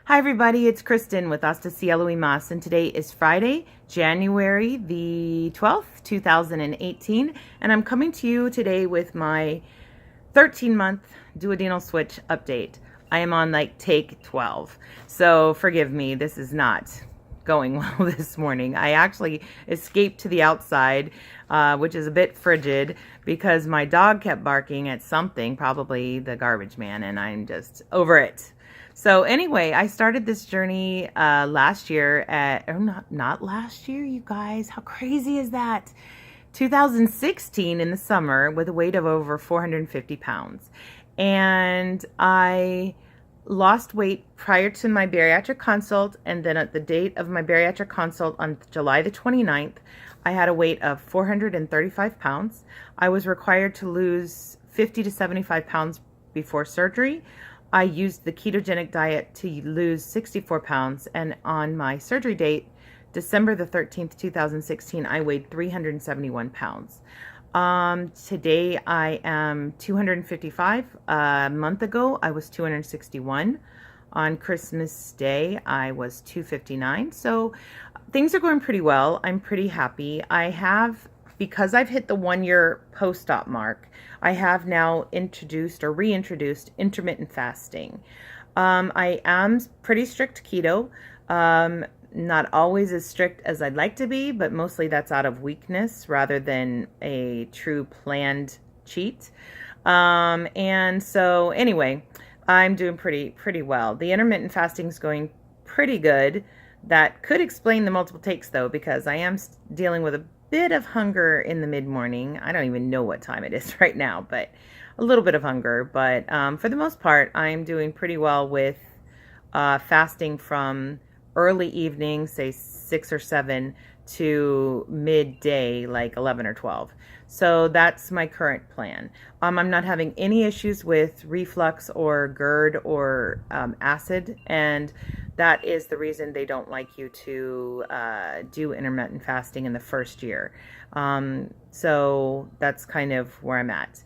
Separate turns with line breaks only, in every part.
Hi everybody, it's Kristen with Hasta Cielo y Mas, and today is Friday, January the 12th, 2018, and I'm coming to you today with my 13-month duodenal switch update. I am on like take 12, so forgive me, this is not going well this morning. I actually escaped to the outside, which is a bit frigid because my dog kept barking at something, probably the garbage man, and I'm just over it. So anyway, I started this journey last year not last year, you guys. How crazy is that? 2016 in the summer with a weight of over 450 pounds. And I lost weight prior to my bariatric consult, and then at the date of my bariatric consult on July the 29th, I had a weight of 435 pounds. I was required to lose 50 to 75 pounds before surgery. I used the ketogenic diet to lose 64 pounds, and on my surgery date, December the 13th, 2016, I weighed 371 pounds. Today I am 255. A month ago, I was 261. On Christmas Day, I was 259. So things are going pretty well. I'm pretty happy. Because I've hit the 1-year post-op mark, I have now introduced or reintroduced intermittent fasting. I am pretty strict keto, not always as strict as I'd like to be, but mostly that's out of weakness rather than a true planned cheat. And so anyway, I'm doing pretty well. The intermittent fasting is going pretty good. That could explain the multiple takes though, because I am dealing with a bit of hunger in the mid-morning. I don't even know what time it is right now, but a little bit of hunger. But for the most part, I'm doing pretty well with fasting from early evening, say 6 or 7, to midday, like 11 or 12. So that's my current plan. I'm not having any issues with reflux or GERD or acid, and that is the reason they don't like you to do intermittent fasting in the first year. So that's kind of where I'm at.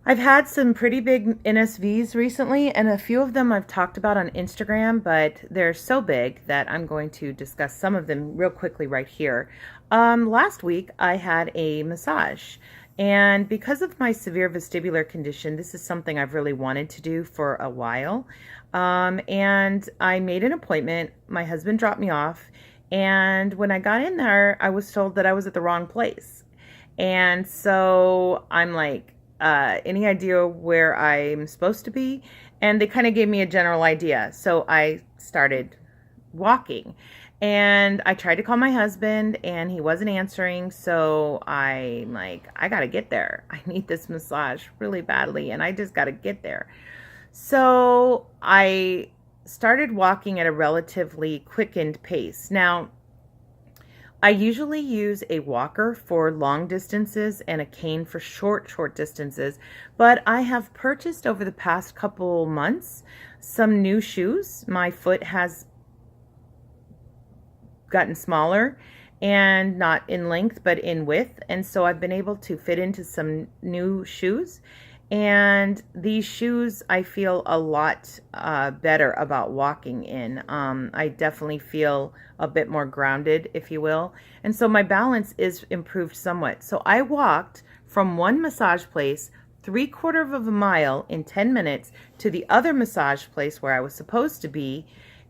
I've had some pretty big NSVs recently, and a few of them I've talked about on Instagram, but they're so big that I'm going to discuss some of them real quickly right here. Last week I had a massage, and because of my severe vestibular condition, this is something I've really wanted to do for a while. And I made an appointment. My husband dropped me off, and when I got in there, I was told that I was at the wrong place. And so I'm like, any idea where I'm supposed to be? And they kind of gave me a general idea. So I started walking, and I tried to call my husband and he wasn't answering. So I'm like, I gotta get there. I need this massage really badly, and I just gotta get there. So I started walking at a relatively quickened pace. Now, I usually use a walker for long distances and a cane for short distances, but I have purchased over the past couple months some new shoes. My foot has gotten smaller, and not in length, but in width, and so I've been able to fit into some new shoes. And these shoes, I feel a lot better about walking in. I definitely feel a bit more grounded, if you will. And so my balance is improved somewhat. So I walked from one massage place 3/4 of a mile in 10 minutes to the other massage place where I was supposed to be.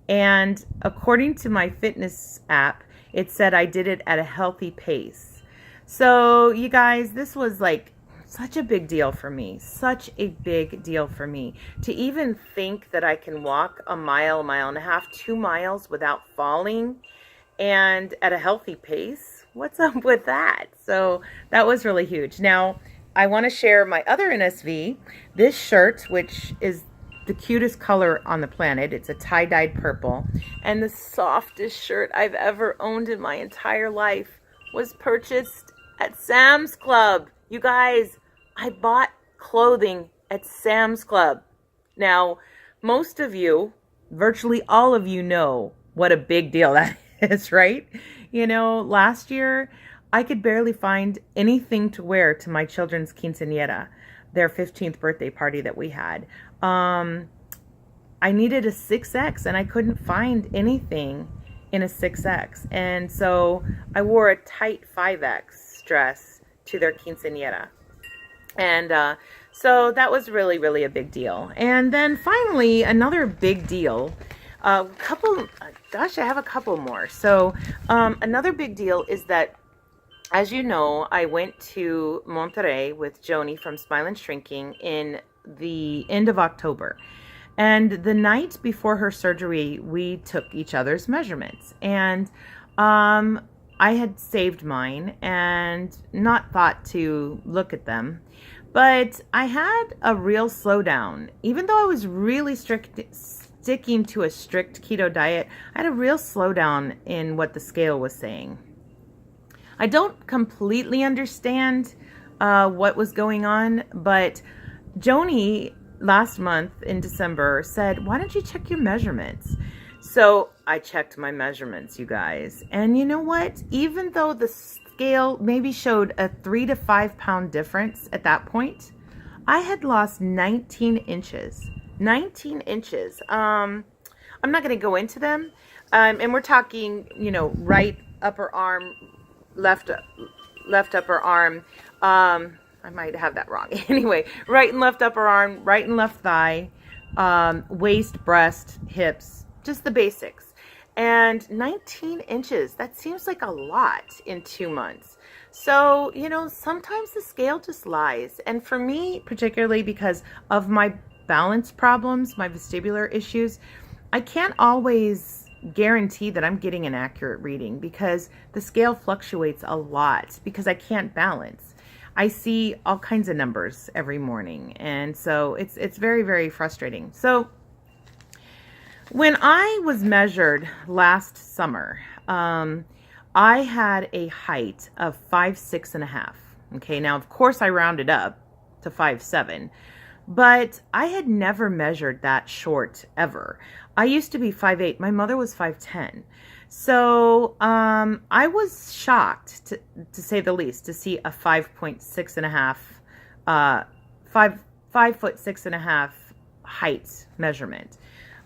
And according to my fitness app, it said I did it at a healthy pace. So you guys, this was like such a big deal for me, such a big deal for me to even think that I can walk a mile and a half, 2 miles without falling and at a healthy pace. What's up with that? So that was really huge. Now, I want to share my other NSV, this shirt, which is the cutest color on the planet. It's a tie-dyed purple, and the softest shirt I've ever owned in my entire life was purchased at Sam's Club. You guys, I bought clothing at Sam's Club. Now, most of you, virtually all of you, know what a big deal that is, right? You know, last year, I could barely find anything to wear to my children's quinceañera, their 15th birthday party that we had. I needed a 6X and I couldn't find anything in a 6X. And so I wore a tight 5X dress to their quinceañera. And so that was really, really a big deal. And then finally, another big deal, I have a couple more. So another big deal is that, as you know, I went to Monterrey with Joni from Smile and Shrinking in the end of October. And the night before her surgery, we took each other's measurements. And I had saved mine and not thought to look at them. But I had a real slowdown. Even though I was really sticking to a strict keto diet, I had a real slowdown in what the scale was saying. I don't completely understand what was going on, but Joni last month in December said, why don't you check your measurements? So I checked my measurements, you guys. And you know what? Even though the scale maybe showed a 3 to 5 pound difference at that point, I had lost 19 inches. 19 inches. I'm not going to go into them. And we're talking, right upper arm, left upper arm. I might have that wrong. Anyway, right and left upper arm, right and left thigh, waist, breast, hips, just the basics. And 19 inches, that seems like a lot in 2 months. So, sometimes the scale just lies. And for me, particularly because of my balance problems, my vestibular issues, I can't always guarantee that I'm getting an accurate reading because the scale fluctuates a lot because I can't balance. I see all kinds of numbers every morning, and so it's very, very frustrating. So when I was measured last summer, I had a height of 5'6.5". Okay, now of course I rounded up to 5'7", but I had never measured that short ever. I used to be 5'8". My mother was 5'10". So I was shocked, to say the least, to see a 5'6.5", 5'6.5" height measurement.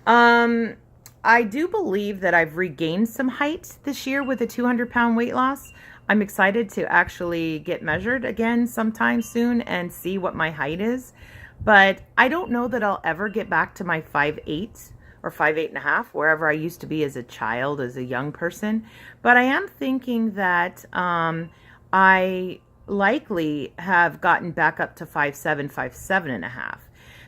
I do believe that I've regained some height this year with a 200-pound weight loss. I'm excited to actually get measured again sometime soon and see what my height is. But I don't know that I'll ever get back to my 5'8" or 5'8.5", wherever I used to be as a child, as a young person. But I am thinking that I likely have gotten back up to 5'7", 5'7.5".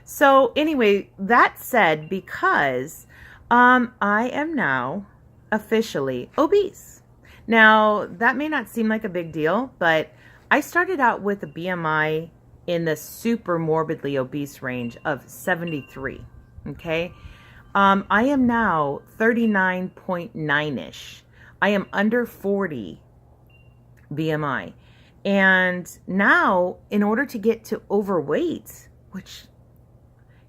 So anyway, that said, because I am now officially obese. Now, that may not seem like a big deal, but I started out with a BMI in the super morbidly obese range of 73, okay? I am now 39.9-ish. I am under 40 BMI. And now, in order to get to overweight, which,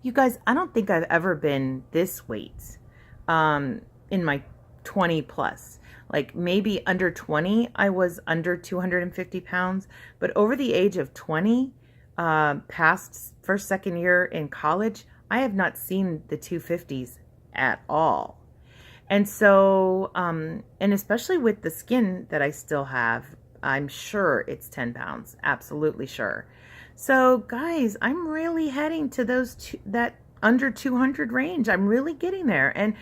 you guys, I don't think I've ever been this weight in my 20 plus. Like maybe under 20, I was under 250 pounds. But over the age of 20, past first, second year in college, I have not seen the 250s at all. And so, and especially with the skin that I still have, I'm sure it's 10 pounds, absolutely sure. So guys, I'm really heading to that under 200 range. I'm really getting there. And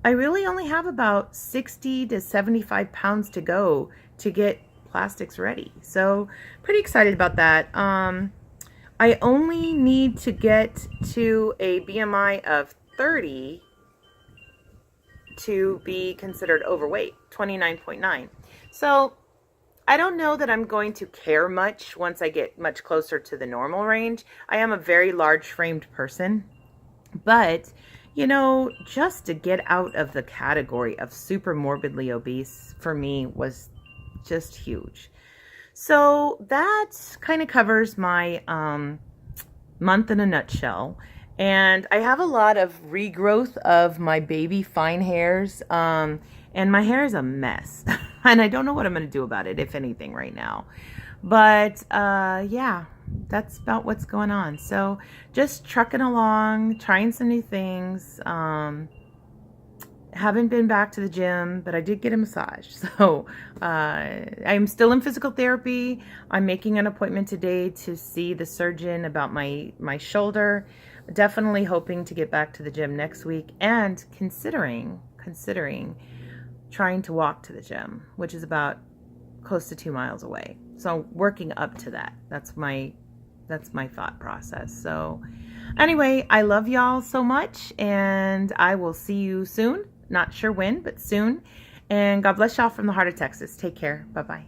I really only have about 60 to 75 pounds to go to get plastics ready. So pretty excited about that. I only need to get to a BMI of 30 to be considered overweight, 29.9. So I don't know that I'm going to care much once I get much closer to the normal range. I am a very large framed person, but just to get out of the category of super morbidly obese for me was just huge. So that kind of covers my month in a nutshell. And I have a lot of regrowth of my baby fine hairs. And my hair is a mess. And I don't know what I'm going to do about it, if anything, right now. But yeah, that's about what's going on. So just trucking along, trying some new things. Haven't been back to the gym, but I did get a massage. So I'm still in physical therapy. I'm making an appointment today to see the surgeon about my shoulder. Definitely hoping to get back to the gym next week, and considering trying to walk to the gym, which is about close to 2 miles away. So working up to that. That's my thought process. So anyway, I love y'all so much, and I will see you soon. Not sure when, but soon. And God bless y'all from the heart of Texas. Take care. Bye-bye.